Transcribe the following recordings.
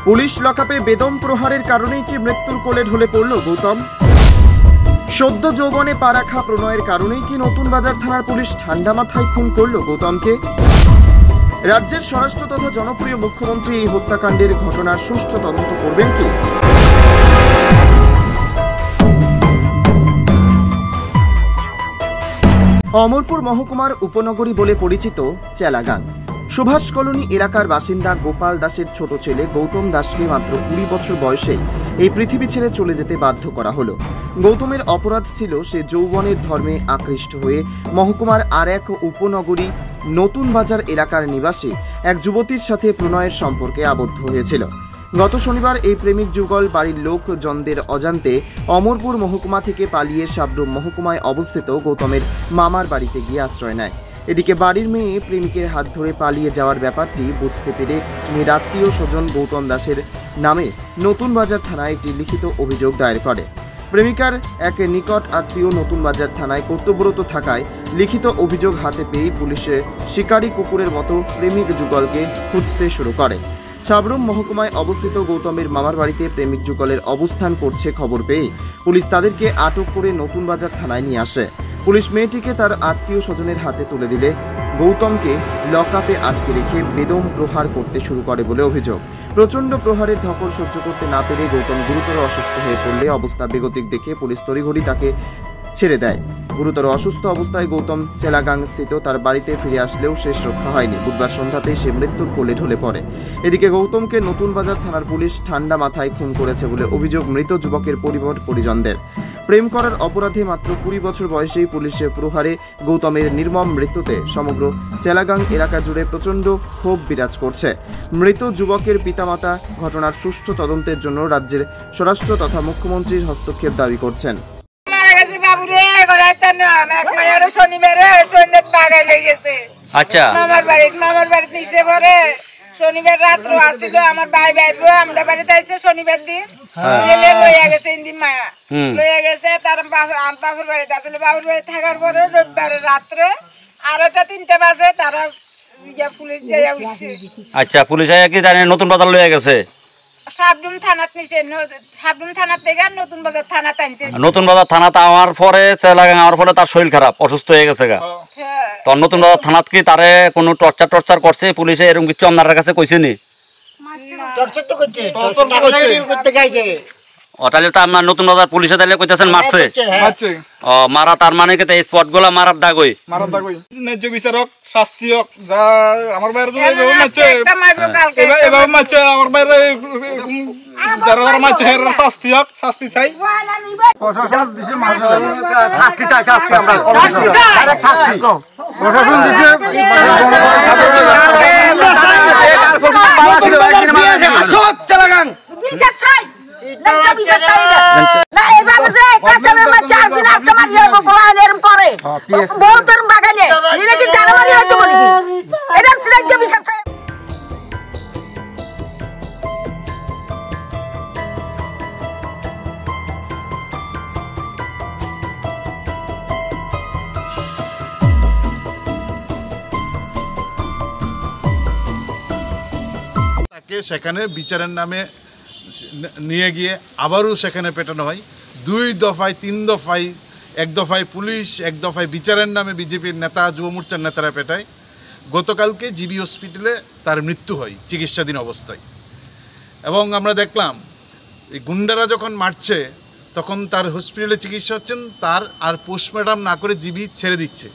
Police লকআপে বেদম প্রহারের কারণেই কি মৃত্যুর কোলে ঢলে পড়ল গৌতম? সদ্য যৌবনে পা রাখা প্রণয়ের কারণেই কি নতুন বাজার থানার পুলিশ ঠান্ডা মাথায় খুন করল গৌতমকে? রাজ্যের স্বরাষ্ট্র তথা জনপ্রিয় মুখ্যমন্ত্রী এই হত্যাকাণ্ডের ঘটনার সুষ্ঠু তদন্ত করবেন কি? অমরপুর মহকুমার উপনগরী বলে পরিচিত চেলাগাং সুভাষ কলোনি এলাকার বাসিন্দা গোপাল দাসের ছোট ছেলে গৌতম দাসকে মাত্র 20 বছর বয়সেই এই পৃথিবী ছেড়ে চলে যেতে বাধ্য করা হলো। গৌতমের অপরাধ ছিল সে যৌবনের ধর্মে আকৃষ্ট হয়ে মহকুমার আর এক উপনগরী নতুন বাজার এলাকার নিবাসী এক যুবতীর সাথে প্রণয়ের সম্পর্কে আবদ্ধ হয়েছিল। গত শনিবার এই প্রেমিক যুগল বাড়ির লোকজনদের অজান্তে অমরপুর মহকুমা থেকে পালিয়ে সাবরুম মহকুমায় অবস্থিত গৌতমের মামার বাড়িতে গিয়ে আশ্রয় নেয়। এদিকে বাড়ির মেয়ে প্রেমিকের হাত ধরে পালিয়ে যাওয়ার ব্যাপারটি বুঝতে পেরে মেয়ের আত্মীয় স্বজন গৌতম দাসের নামে নতুন বাজার থানায় একটি লিখিত অভিযোগ দায়ের করে। প্রেমিকার এক নিকট আত্মীয় নতুন বাজার থানায় কর্তব্যরত থাকায় লিখিত অভিযোগ হাতে পেয়ে পুলিশে শিকারী কুকুরের মতো প্রেমিক যুগলকে খুঁজতে শুরু করে। সাবরুম মহকুমায় অবস্থিত গৌতমের মামার বাড়িতে প্রেমিক যুগলের অবস্থান করছে খবর পেয়ে পুলিশ তাদেরকে আটক করে নতুন বাজার থানায় নিয়ে আসে। পুলিশ মেয়েটিকে তার আত্মীয় স্বজনের হাতে তুলে দিলে গৌতমকে লকআপে আটকে রেখে বেদম প্রহার করতে শুরু করে বলে অভিযোগ। প্রচণ্ড প্রহারের ধকল সহ্য করতে না পেরে গৌতম গুরুতর অসুস্থ হয়ে পড়লে অবস্থা বেগতিক দেখে পুলিশ তড়িঘড়ি তাকে ছেড়ে দেয়। গুরুতর অসুস্থ অবস্থায় গৌতম চেলাগাং স্থিত তার বাড়িতে ফিরে আসলেও শেষ রক্ষা হয়নি। বুধবার সন্ধ্যাতেই সে মৃত্যুর কোলে ঢলে পড়ে। এদিকে গৌতমকে নতুন বাজার থানার পুলিশ ঠান্ডা মাথায় খুন করেছে বলে অভিযোগ মৃত যুবকের পরিজনদের। প্রেম করার অপরাধে মাত্র 20 বছর বয়সেই পুলিশের প্রহারে গৌতমের নির্মম মৃত্যুতে সমগ্র চেলাগাং এলাকা জুড়ে প্রচণ্ড ক্ষোভ বিরাজ করছে। মৃত যুবকের পিতামাতা ঘটনার সুষ্ঠু তদন্তের জন্য রাজ্যের স্বরাষ্ট্র তথা মুখ্যমন্ত্রীর হস্তক্ষেপ দাবি করছেন। আচ্ছা, মামার বাড়িতে নিচে পরে শনিবার রাত্র আসছিল আমার ভাই বাইব আমরা বাড়িতে আইছে শনিবার দিন জেলে লইয়া গেছে ইন্দি মায়া লইয়া গেছে তার বাবুর বাড়িতে আসলে বাবুর বাড়ি থাকার পরে রবিবার রাত্রে 2:30 বাজে তারা পুলিশ যাইয়া উঠছে। আচ্ছা, পুলিশ আইয়া কি জানে নতুন বাজার লইয়া গেছে? সাবরুম থানাত নিছে, সাবরুম থানা থেকে নতুন বাজার থানা টানছে। নতুন বাজার থানাতে আমার পরে চেলাগাং আমার পরে তার শরীর খারাপ অসুস্থ হয়ে গেছে গা। তো নতুন বাজার থানাত কি তারে কোনো টর্চার করছে পুলিশে এরকম কিছু আপনার কাছে কইছে নি? তাহলে তো আপনার নতুন বাজার পুলিশে তাহলে কইতেছেন মারছে। ও মারা তার মানে কি এই স্পট গুলা মারার দাগই ন্যায্য বিচারক শাস্তি হোক যা আমার বাইরে এভাবে মারছে আমার বাইরে যারা যারা মারছে শাস্তি হোক শাস্তি চাই। প্রশাসন দিছে শাস্তি চাই, শাস্তি আমরা প্রশাসন দিছে চেলাগাং সেখানে বিচারের নামে নিয়ে গিয়ে আবারও সেখানে পেটানো হয়। 2 দফায় 3 দফায়, 1 দফায় পুলিশ, 1 দফায় বিচারের নামে বিজেপির নেতা যুব মোর্চার নেতারা পেটায়। গতকালকে জিবি হসপিটালে তার মৃত্যু হয় চিকিৎসাধীন অবস্থায়। এবং আমরা দেখলাম এই গুন্ডারা যখন মারছে তখন তার হসপিটালে চিকিৎসা হচ্ছেন, তার আর পোস্টমর্টম না করে জিবি ছেড়ে দিচ্ছে।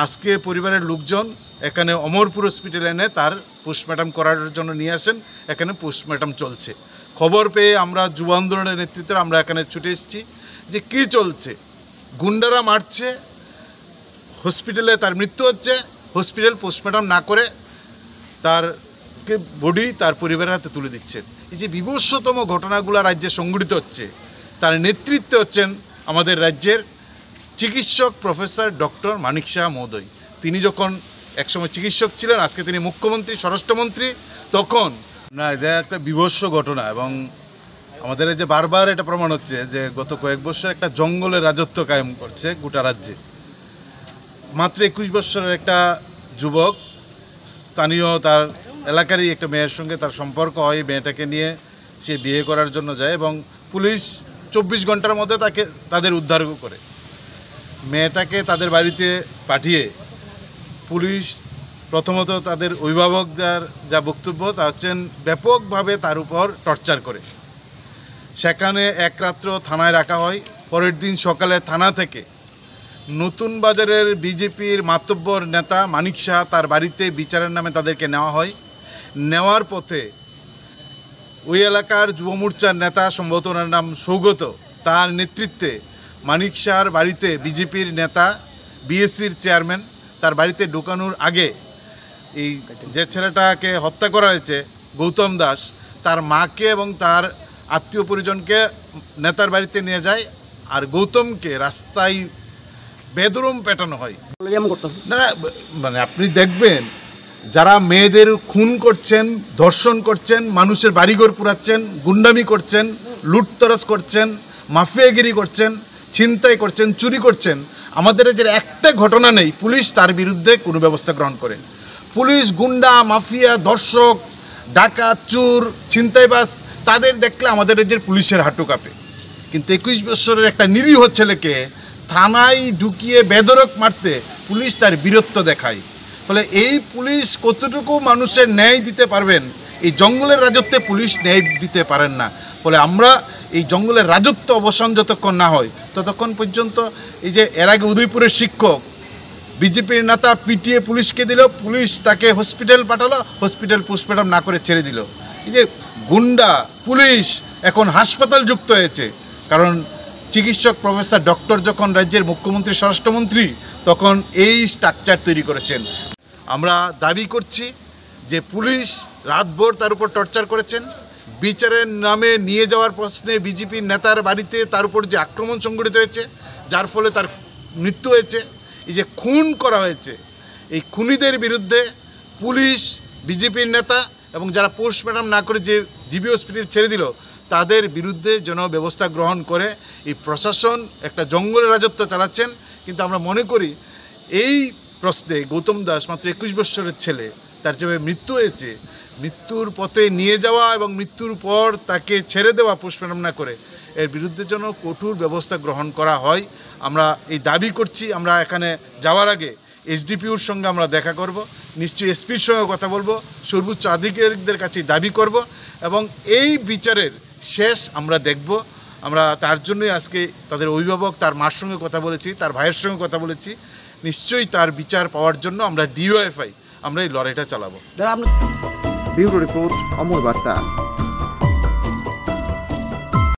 আজকে পরিবারের লোকজন এখানে অমরপুর হসপিটালে এনে তার পোস্টমর্টম করার জন্য নিয়ে আসেন। এখানে পোস্টমর্টম চলছে। খবর পেয়ে আমরা যুব আন্দোলনের নেতৃত্বে আমরা এখানে ছুটে এসেছি যে কী চলছে। গুন্ডারা মারছে, হসপিটালে তার মৃত্যু হচ্ছে, হসপিটাল পোস্টমর্টম না করে তার বডি তার পরিবারের হাতে তুলে দিচ্ছেন। এই যে বিভৎসতম ঘটনাগুলো রাজ্যে সংঘটিত হচ্ছে, তার নেতৃত্বে হচ্ছেন আমাদের রাজ্যের চিকিৎসক প্রফেসর ডক্টর মানিক শাহ মহোদয়। তিনি যখন একসময় চিকিৎসক ছিলেন, আজকে তিনি মুখ্যমন্ত্রী স্বরাষ্ট্রমন্ত্রী, তখন না এটা একটা বিভৎস ঘটনা। এবং আমাদের এই যে বারবার এটা প্রমাণ হচ্ছে যে গত কয়েক বছর একটা জঙ্গলের রাজত্ব কায়েম করছে গোটা রাজ্যে। মাত্র 21 বছরের একটা যুবক স্থানীয় তার এলাকারই একটা মেয়ের সঙ্গে তার সম্পর্ক হয়, মেয়েটাকে নিয়ে সে বিয়ে করার জন্য যায় এবং পুলিশ 24 ঘন্টার মধ্যে তাদের উদ্ধার করে। মেয়েটাকে তাদের বাড়িতে পাঠিয়ে পুলিশ প্রথমত তাদের অভিভাবকদের যা বক্তব্য তা হচ্ছেন ব্যাপকভাবে তার উপর টর্চার করে। সেখানে এক রাত্র থানায় রাখা হয়। পরের দিন সকালে থানা থেকে নতুন বাজারের বিজেপির মাতব্বর নেতা মানিক শাহ তার বাড়িতে বিচারের নামে তাদেরকে নেওয়া হয়। নেওয়ার পথে ওই এলাকার যুব মোর্চার নেতা, সম্ভবত ওনার নাম সৌগত, তার নেতৃত্বে মানিক শাহর বাড়িতে বিজেপির নেতা, বিএসসির চেয়ারম্যান, তার বাড়িতে ঢোকানোর আগে এই যে ছেলেটাকে হত্যা করা হয়েছে গৌতম দাস, তার মাকে এবং তার আত্মীয় পরিজনকে নেতার বাড়িতে নিয়ে যায় আর গৌতমকে রাস্তায় বেদরম পেটানো হয়। না মানে আপনি দেখবেন যারা মেয়েদের খুন করছেন, ধর্ষণ করছেন, মানুষের বাড়িঘর পুরাচ্ছেন, গুন্ডামি করছেন, লুটতরাজ করছেন, মাফিয়াগিরি করছেন, ছিনতাই করছেন, চুরি করছেন, আমাদের যে একটা ঘটনা নেই পুলিশ তার বিরুদ্ধে কোনো ব্যবস্থা গ্রহণ করে। পুলিশ গুন্ডা, মাফিয়া, ধর্ষক, ডাকাত, চোর, ছিনতাইবাজ তাদের দেখলে আমাদের যে পুলিশের হাঁটু কাঁপে। কিন্তু 21 বছরের একটা নিরীহ ছেলেকে থানায় ঢুকিয়ে বেধড়ক মারতে পুলিশ তার বীরত্ব দেখায়। ফলে এই পুলিশ কতটুকু মানুষের ন্যায় দিতে পারবেন, এই জঙ্গলের রাজত্বে পুলিশ ন্যায় দিতে পারেন না। ফলে আমরা এই জঙ্গলের রাজত্ব অবসান যতক্ষণ না হয় ততক্ষণ পর্যন্ত এই যে এর আগে উদয়পুরের শিক্ষক বিজেপির নেতা পিটিয়ে পুলিশকে দিল, পুলিশ তাকে হসপিটাল পাঠালো, হসপিটাল পোস্টমর্টম না করে ছেড়ে দিল। এই যে গুন্ডা পুলিশ এখন হাসপাতাল যুক্ত হয়েছে, কারণ চিকিৎসক প্রফেসর ডক্টর যখন রাজ্যের মুখ্যমন্ত্রী, স্বরাষ্ট্রমন্ত্রী, তখন এই স্ট্রাকচার তৈরি করেছেন। আমরা দাবি করছি যে পুলিশ রাতভর তার উপর টর্চার করেছেন। বিচারের নামে নিয়ে যাওয়ার প্রশ্নে বিজেপির নেতার বাড়িতে তার উপর যে আক্রমণ সংঘটিত হয়েছে, যার ফলে তার মৃত্যু হয়েছে, এই যে খুন করা হয়েছে, এই খুনিদের বিরুদ্ধে পুলিশ, বিজেপির নেতা এবং যারা পোস্টমর্টম না করে যে জিবি হসপিটাল ছেড়ে দিল তাদের বিরুদ্ধে যেন ব্যবস্থা গ্রহণ করে। এই প্রশাসন একটা জঙ্গলের রাজত্ব চালাচ্ছেন। কিন্তু আমরা মনে করি এই প্রশ্নে গৌতম দাস মাত্র 21 বছরের ছেলে, তার যেভাবে মৃত্যু হয়েছে, মৃত্যুর পথে নিয়ে যাওয়া এবং মৃত্যুর পর তাকে ছেড়ে দেওয়া পোস্টমর্টম না করে, এর বিরুদ্ধে যেন কঠোর ব্যবস্থা গ্রহণ করা হয় আমরা এই দাবি করছি। আমরা এখানে যাওয়ার আগে এসডিপিওর সঙ্গে আমরা দেখা করব, নিশ্চয়ই এসপির সঙ্গে কথা বলবো, সর্বোচ্চ আধিকারিকদের কাছে দাবি করব এবং এই বিচারের শেষ আমরা দেখব। আমরা তার জন্যই আজকে তাদের অভিভাবক, তার মার সঙ্গে কথা বলেছি, তার ভাইয়ের সঙ্গে কথা বলেছি। নিশ্চয়ই তার বিচার পাওয়ার জন্য আমরা ডিওএফআই আমরা এই লড়াইটা চালাবো। ব্যুরো রিপোর্ট, অমর বার্তা।